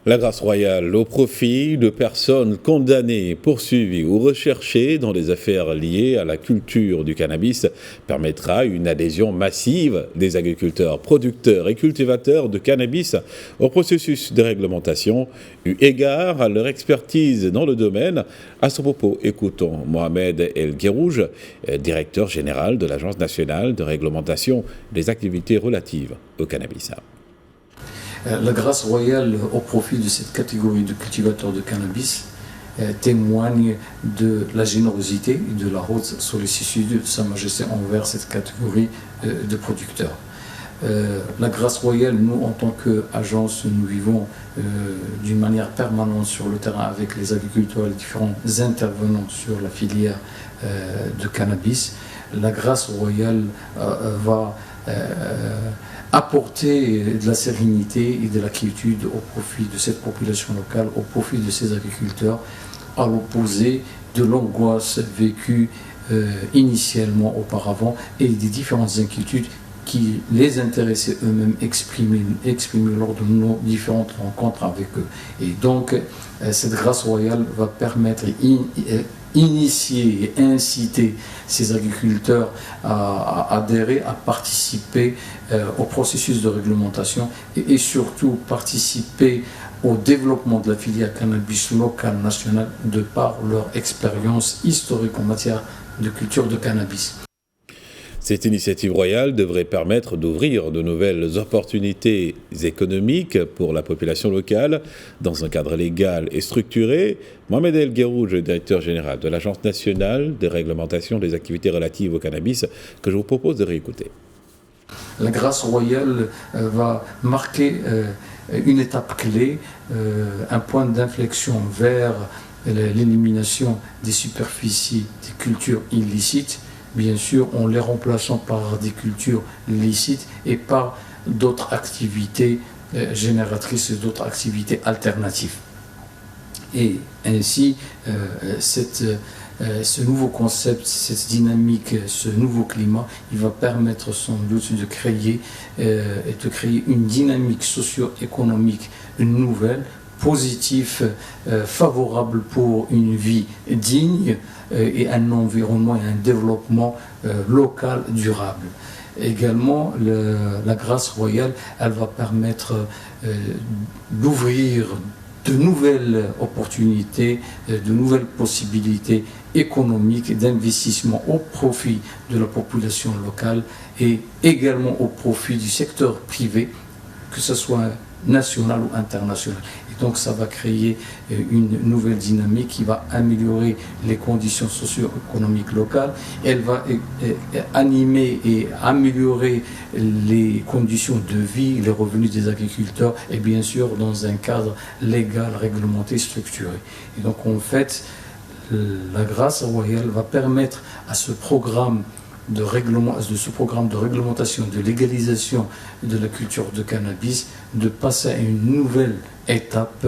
La grâce royale au profit de personnes condamnées, poursuivies ou recherchées dans des affaires liées à la culture du cannabis permettra une adhésion massive des agriculteurs, producteurs et cultivateurs de cannabis au processus de réglementation, eu égard à leur expertise dans le domaine. À ce propos, écoutons Mohamed El Guerrouj, directeur général de l'Agence nationale de réglementation des activités relatives au cannabis. La grâce royale au profit de cette catégorie de cultivateurs de cannabis témoigne de la générosité et de la haute sollicitude de Sa Majesté envers cette catégorie de producteurs. La grâce royale, nous en tant qu'agence, nous vivons d'une manière permanente sur le terrain avec les agriculteurs et les différents intervenants sur la filière de cannabis. La grâce royale va apporter de la sérénité et de la quiétude au profit de cette population locale, au profit de ces agriculteurs, à l'opposé de l'angoisse vécue initialement auparavant et des différentes inquiétudes qui les intéressaient eux-mêmes exprimées lors de nos différentes rencontres avec eux. Et donc, cette grâce royale va permettre initier et inciter ces agriculteurs à adhérer, à participer au processus de réglementation et surtout participer au développement de la filière cannabis locale nationale de par leur expérience historique en matière de culture de cannabis. Cette initiative royale devrait permettre d'ouvrir de nouvelles opportunités économiques pour la population locale dans un cadre légal et structuré. Mohamed El Guerrouj, directeur général de l'Agence nationale de réglementation des activités relatives au cannabis, que je vous propose de réécouter. La grâce royale va marquer une étape clé, un point d'inflexion vers l'élimination des superficies des cultures illicites, bien sûr en les remplaçant par des cultures licites et par d'autres activités génératrices, d'autres activités alternatives. Et ainsi, ce nouveau concept, cette dynamique, ce nouveau climat, il va permettre sans doute de créer une dynamique socio-économique nouvelle, positive, favorable pour une vie digne et un environnement et un développement local durable. Également, la grâce royale, elle va permettre d'ouvrir de nouvelles opportunités, de nouvelles possibilités économiques d'investissement au profit de la population locale et également au profit du secteur privé, que ce soit national ou international. Et donc ça va créer une nouvelle dynamique qui va améliorer les conditions socio-économiques locales. Elle va animer et améliorer les conditions de vie, les revenus des agriculteurs et bien sûr dans un cadre légal, réglementé, structuré. Et donc en fait, la grâce royale va permettre à ce programme de réglementation, de légalisation de la culture de cannabis, de passer à une nouvelle étape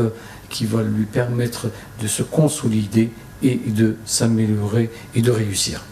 qui va lui permettre de se consolider et de s'améliorer et de réussir.